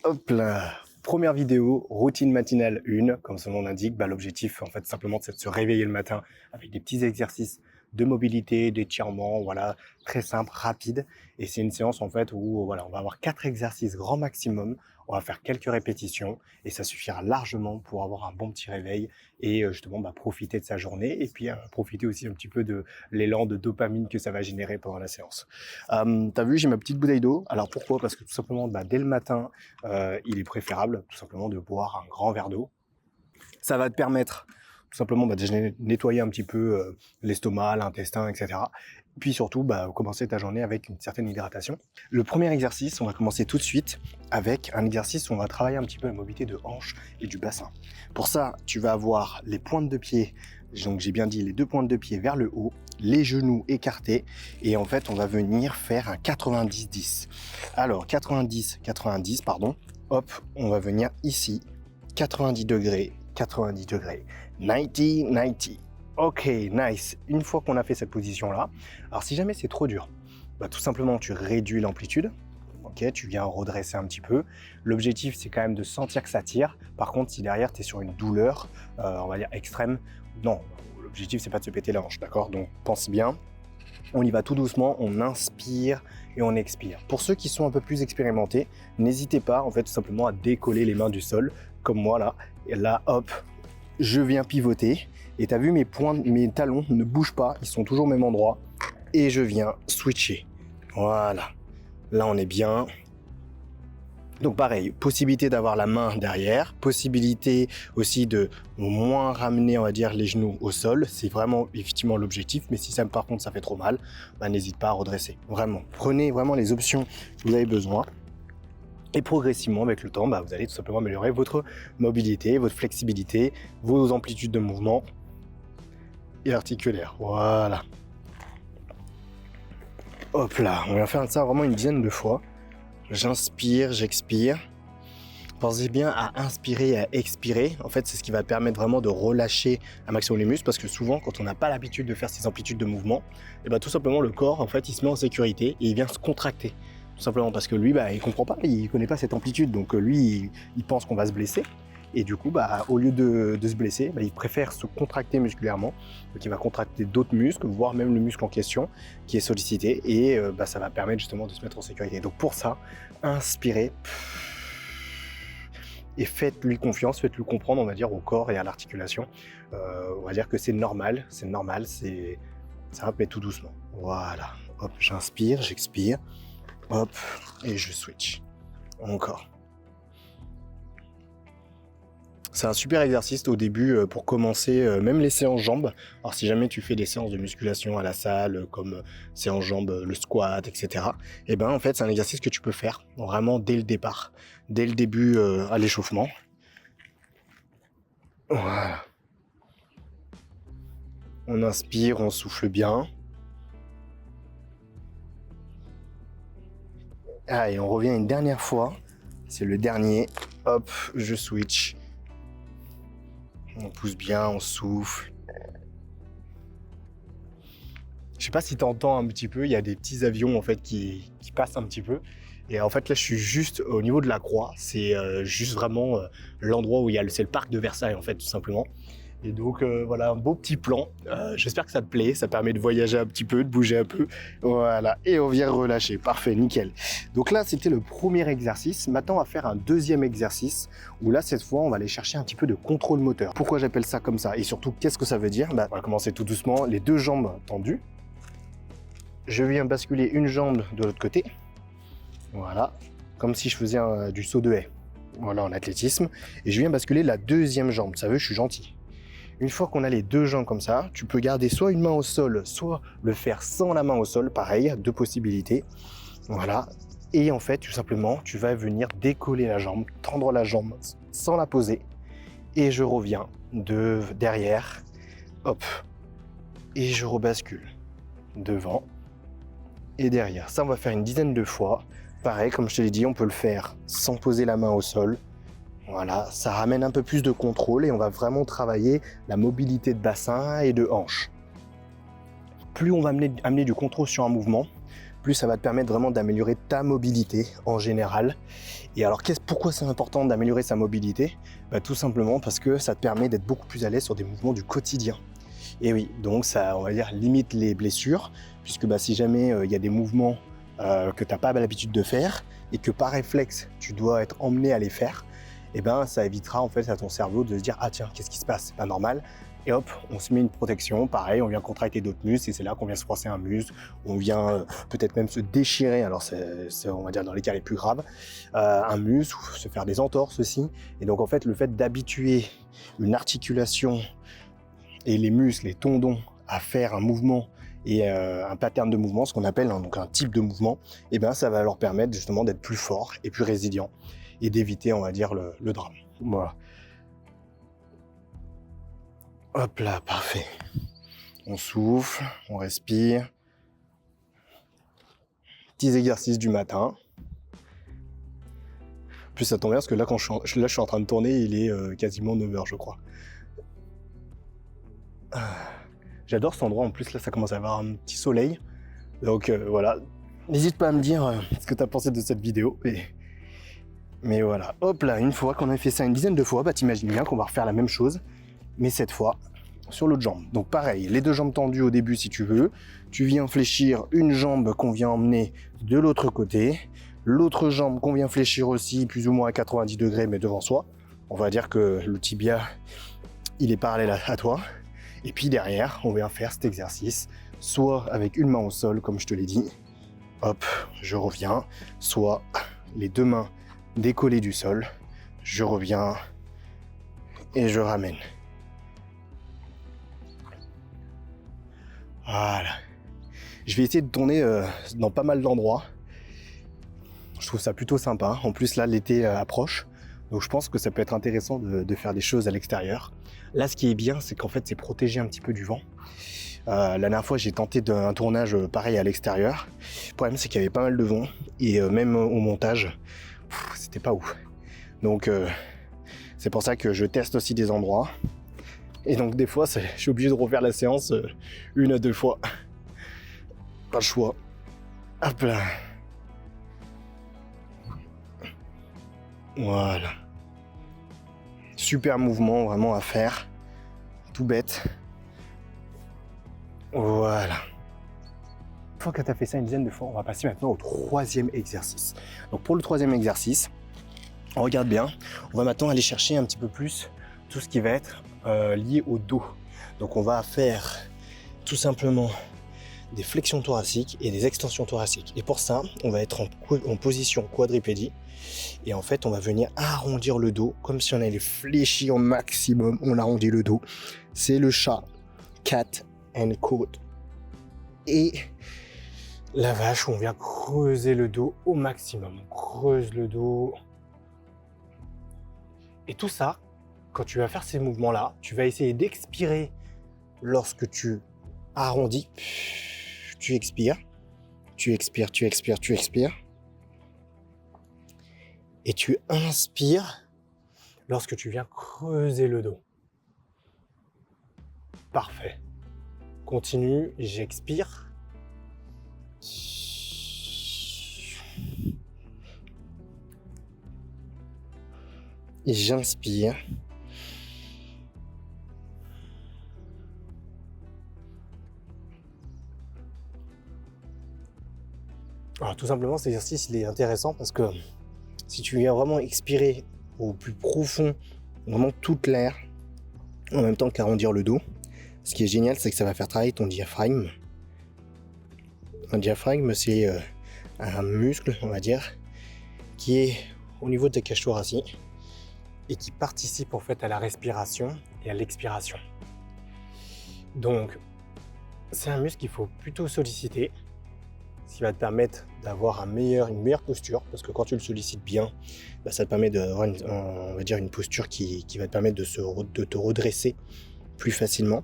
Hop là, première vidéo, routine matinale 1, comme son nom l'indique, l'objectif en fait simplement c'est de se réveiller le matin avec des petits exercices de mobilité, d'étirement, voilà, très simple, rapide. Et c'est une séance en fait où voilà, on va avoir 4 exercices grand maximum, on va faire quelques répétitions et ça suffira largement pour avoir un bon petit réveil et justement profiter de sa journée et puis profiter aussi un petit peu de l'élan de dopamine que ça va générer pendant la séance. T'as vu, j'ai ma petite bouteille d'eau. Alors pourquoi? Parce que tout simplement, dès le matin, il est préférable tout simplement de boire un grand verre d'eau. Ça va te permettre tout simplement de nettoyer un petit peu l'estomac, l'intestin, etc. Puis surtout, commencer ta journée avec une certaine hydratation. Le premier exercice, on va commencer tout de suite avec un exercice où on va travailler un petit peu la mobilité de hanche et du bassin. Pour ça, tu vas avoir les pointes de pied, donc j'ai bien dit les 2 pointes de pied vers le haut, les genoux écartés, et en fait, on va venir faire un 90-10. Alors, 90-90, pardon, hop, on va venir ici, 90 degrés, 90 degrés, 90-90. Ok, nice. Une fois qu'on a fait cette position-là, alors si jamais c'est trop dur, tout simplement tu réduis l'amplitude. Ok, tu viens redresser un petit peu. L'objectif, c'est quand même de sentir que ça tire. Par contre, si derrière, tu es sur une douleur, on va dire extrême, non, l'objectif, c'est pas de se péter la hanche, d'accord? Donc, pense bien. On y va tout doucement, on inspire et on expire. Pour ceux qui sont un peu plus expérimentés, n'hésitez pas, en fait, tout simplement à décoller les mains du sol, comme moi, là. Et là, hop, je viens pivoter. Et tu as vu, mes talons ne bougent pas, ils sont toujours au même endroit. Et je viens switcher. Voilà. Là, on est bien. Donc pareil, possibilité d'avoir la main derrière, possibilité aussi de moins ramener, on va dire, les genoux au sol. C'est vraiment effectivement l'objectif, mais si ça, par contre ça fait trop mal, n'hésite pas à redresser. Vraiment, prenez vraiment les options que vous avez besoin. Et progressivement, avec le temps, vous allez tout simplement améliorer votre mobilité, votre flexibilité, vos amplitudes de mouvement et articulaires. Voilà. Hop là, on va faire ça vraiment une dizaine de fois. J'inspire, j'expire. Pensez bien à inspirer et à expirer. En fait, c'est ce qui va permettre vraiment de relâcher un maximum les muscles parce que souvent, quand on n'a pas l'habitude de faire ces amplitudes de mouvement, tout simplement, le corps, en fait, il se met en sécurité et il vient se contracter. Tout simplement parce que lui, il comprend pas, il connaît pas cette amplitude. Donc, lui, il pense qu'on va se blesser. Et du coup, au lieu de se blesser, il préfère se contracter musculairement. Donc, il va contracter d'autres muscles, voire même le muscle en question qui est sollicité. Et ça va permettre justement de se mettre en sécurité. Donc, pour ça, inspirez. Et faites-lui confiance, faites-lui comprendre, on va dire, au corps et à l'articulation. On va dire que c'est normal, ça va, mais tout doucement. Voilà. Hop, j'inspire, j'expire. Hop, et je switch. Encore. C'est un super exercice au début pour commencer, même les séances jambes. Alors si jamais tu fais des séances de musculation à la salle, comme séances jambes, le squat, etc. En fait, c'est un exercice que tu peux faire vraiment dès le départ, dès le début à l'échauffement. Voilà. On inspire, on souffle bien. Ah, et on revient une dernière fois. C'est le dernier. Hop, je switch. On pousse bien, on souffle. Je sais pas si tu entends un petit peu, il y a des petits avions en fait qui passent un petit peu. Et en fait là je suis juste au niveau de la croix, c'est juste vraiment l'endroit où c'est le parc de Versailles en fait tout simplement. Et donc voilà, un beau petit plan. J'espère que ça te plaît, ça permet de voyager un petit peu, de bouger un peu. Voilà, et on vient relâcher, parfait, nickel. Donc là c'était le premier exercice. Maintenant on va faire un deuxième exercice où là cette fois on va aller chercher un petit peu de contrôle moteur. Pourquoi j'appelle ça comme ça? Et surtout qu'est-ce que ça veut dire? On va commencer tout doucement, les 2 jambes tendues. Je viens basculer une jambe de l'autre côté. Voilà, comme si je faisais du saut de haie. Voilà, en athlétisme. Et je viens basculer la deuxième jambe. Ça veut, je suis gentil. Une fois qu'on a les 2 jambes comme ça, tu peux garder soit une main au sol, soit le faire sans la main au sol. Pareil, 2 possibilités. Voilà. Et en fait, tout simplement, tu vas venir décoller la jambe, tendre la jambe sans la poser. Et je reviens de derrière. Hop. Et je rebascule. Devant. Et derrière. Ça, on va faire une dizaine de fois. Pareil, comme je te l'ai dit, on peut le faire sans poser la main au sol. Voilà, ça ramène un peu plus de contrôle et on va vraiment travailler la mobilité de bassin et de hanche. Plus on va amener du contrôle sur un mouvement, plus ça va te permettre vraiment d'améliorer ta mobilité en général. Et alors pourquoi c'est important d'améliorer sa mobilité? Tout simplement parce que ça te permet d'être beaucoup plus à l'aise sur des mouvements du quotidien. Et oui, donc ça, on va dire, limite les blessures, puisque si jamais il y a des mouvements que tu n'as pas l'habitude de faire et que par réflexe tu dois être emmené à les faire, et ça évitera en fait à ton cerveau de se dire ah tiens, qu'est-ce qui se passe? C'est pas normal. Et hop, on se met une protection, pareil, on vient contracter d'autres muscles et c'est là qu'on vient se froisser un muscle, on vient peut-être même se déchirer, alors c'est on va dire dans les cas les plus graves, un muscle, ou se faire des entorses aussi. Et donc en fait le fait d'habituer une articulation et les muscles, les tendons à faire un mouvement et un pattern de mouvement, ce qu'on appelle donc un type de mouvement, et ça va leur permettre justement d'être plus forts et plus résilients et d'éviter, on va dire, le drame. Voilà. Hop là, parfait. On souffle, on respire. Petits exercices du matin. En plus, ça tombe bien parce que là, je suis en train de tourner, il est quasiment 9h, je crois. J'adore cet endroit, en plus, là, ça commence à avoir un petit soleil. Donc voilà, n'hésite pas à me dire ce que tu as pensé de cette vidéo. Mais voilà, hop là, une fois qu'on a fait ça une dizaine de fois, t'imagines bien qu'on va refaire la même chose, mais cette fois sur l'autre jambe. Donc pareil, les deux jambes tendues au début si tu veux, tu viens fléchir une jambe qu'on vient emmener de l'autre côté, l'autre jambe qu'on vient fléchir aussi plus ou moins à 90 degrés mais devant soi. On va dire que le tibia, il est parallèle à toi. Et puis derrière, on vient faire cet exercice, soit avec une main au sol comme je te l'ai dit, hop, je reviens, soit les deux mains décollées du sol, je reviens et je ramène. Voilà. Je vais essayer de tourner dans pas mal d'endroits. Je trouve ça plutôt sympa. En plus, là, l'été approche. Donc, je pense que ça peut être intéressant de faire des choses à l'extérieur. Là, ce qui est bien, c'est qu'en fait, c'est protégé un petit peu du vent. La dernière fois, j'ai tenté un tournage pareil à l'extérieur. Le problème, c'est qu'il y avait pas mal de vent. Et même au montage, c'était pas ouf. Donc, c'est pour ça que je teste aussi des endroits. Et donc des fois, je suis obligé de refaire la séance 1 à 2 fois. Pas le choix. Hop là. Voilà. Super mouvement vraiment à faire. Tout bête. Voilà. Une fois que tu as fait ça une dizaine de fois, on va passer maintenant au 3e exercice. Donc pour le 3e exercice, regarde bien, on va maintenant aller chercher un petit peu plus tout ce qui va être lié au dos. Donc on va faire tout simplement des flexions thoraciques et des extensions thoraciques. Et pour ça, on va être en position quadripédie. Et en fait, on va venir arrondir le dos, comme si on allait fléchir au maximum. On arrondit le dos. C'est le chat, cat and cow. Et la vache, on vient creuser le dos au maximum. On creuse le dos. Et tout ça, quand tu vas faire ces mouvements-là, tu vas essayer d'expirer lorsque tu arrondis. Tu expires, tu expires, tu expires, tu expires. Et tu inspires lorsque tu viens creuser le dos. Parfait. Continue, j'expire. Et j'inspire. Alors tout simplement, cet exercice il est intéressant parce que si tu viens vraiment expirer au plus profond, vraiment toute l'air, en même temps qu'arrondir le dos, ce qui est génial, c'est que ça va faire travailler ton diaphragme. Un diaphragme, c'est un muscle, on va dire, qui est au niveau de ta cage thoracique et qui participe en fait à la respiration et à l'expiration. Donc, c'est un muscle qu'il faut plutôt solliciter, ce qui va te permettre d'avoir une meilleure posture, parce que quand tu le sollicites bien, ça te permet d'avoir on va dire une posture qui va te permettre de te redresser plus facilement.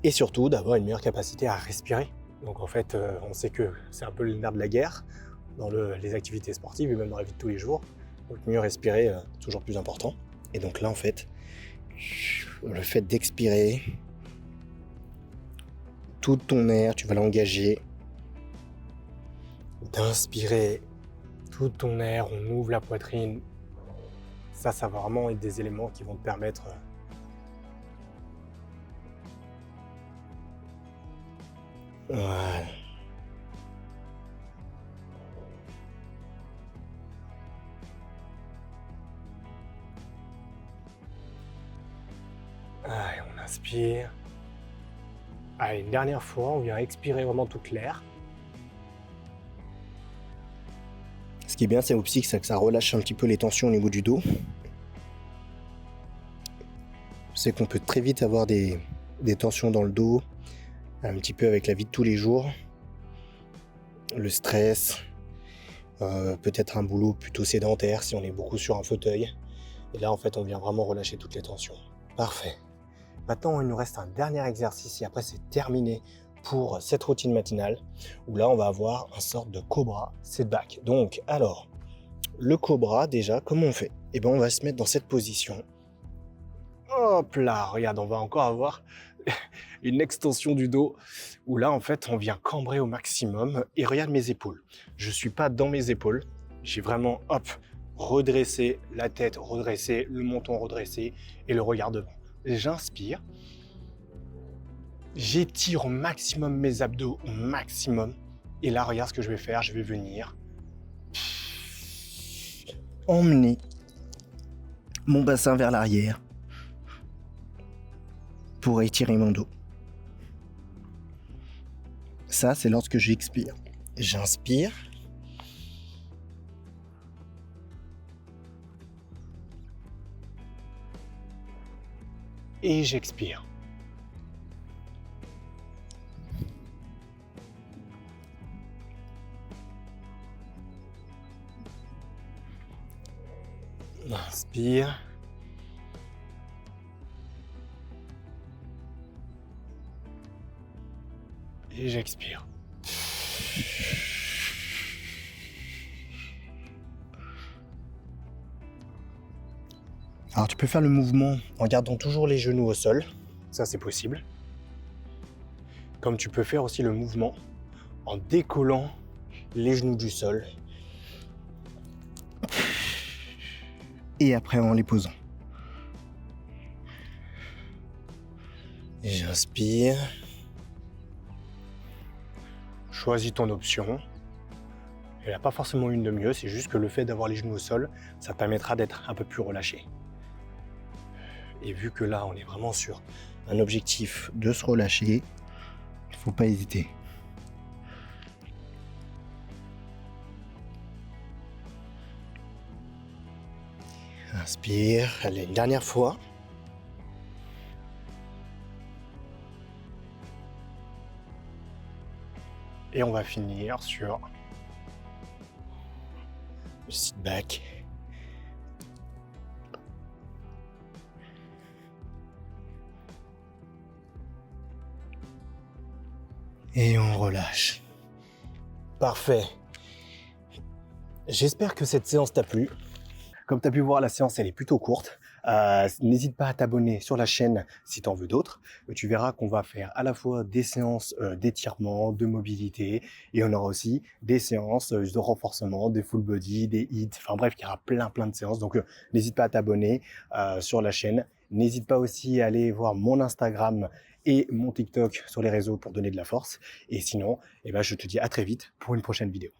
Et surtout d'avoir une meilleure capacité à respirer. Donc en fait, on sait que c'est un peu le nerf de la guerre dans les activités sportives et même dans la vie de tous les jours. Donc mieux respirer, toujours plus important. Et donc là en fait, le fait d'expirer, tout ton air, tu vas l'engager d'inspirer tout ton air, on ouvre la poitrine. Ça va vraiment être des éléments qui vont te permettre voilà. Allez, on inspire. Allez, une dernière fois, on vient expirer vraiment toute l'air. Ce qui est bien, c'est aussi que ça relâche un petit peu les tensions au niveau du dos. C'est qu'on peut très vite avoir des tensions dans le dos, un petit peu avec la vie de tous les jours, le stress, peut-être un boulot plutôt sédentaire si on est beaucoup sur un fauteuil. Et là, en fait, on vient vraiment relâcher toutes les tensions. Parfait. Maintenant, il nous reste un dernier exercice et après, c'est terminé pour cette routine matinale où là, on va avoir une sorte de cobra sit back. Donc, alors, le cobra, déjà, comment on fait? Eh bien, on va se mettre dans cette position. Hop là, regarde, on va encore avoir une extension du dos où là, en fait, on vient cambrer au maximum. Et regarde mes épaules. Je ne suis pas dans mes épaules. J'ai vraiment, hop, redressé la tête, redressé le menton, redressé et le regard devant. J'inspire. J'étire au maximum mes abdos, au maximum. Et là, regarde ce que je vais faire. Je vais venir emmener mon bassin vers l'arrière pour étirer mon dos. Ça, c'est lorsque j'expire. J'inspire. Et j'expire. Inspire. Et j'expire. Alors tu peux faire le mouvement en gardant toujours les genoux au sol, ça c'est possible. Comme tu peux faire aussi le mouvement en décollant les genoux du sol. Et après en les posant. J'inspire. Choisis ton option. Il n'y en a pas forcément une de mieux, c'est juste que le fait d'avoir les genoux au sol, ça te permettra d'être un peu plus relâché. Et vu que là, on est vraiment sur un objectif de se relâcher, il ne faut pas hésiter. Inspire, allez, une dernière fois. Et on va finir sur le sit back. Et on relâche. Parfait. J'espère que cette séance t'a plu. Comme tu as pu voir, la séance elle est plutôt courte. N'hésite pas à t'abonner sur la chaîne si tu en veux d'autres. Tu verras qu'on va faire à la fois des séances d'étirement, de mobilité, et on aura aussi des séances de renforcement, des full body, des hits. Enfin bref, il y aura plein de séances. Donc n'hésite pas à t'abonner sur la chaîne. N'hésite pas aussi à aller voir mon Instagram et mon TikTok sur les réseaux pour donner de la force. Et sinon, je te dis à très vite pour une prochaine vidéo.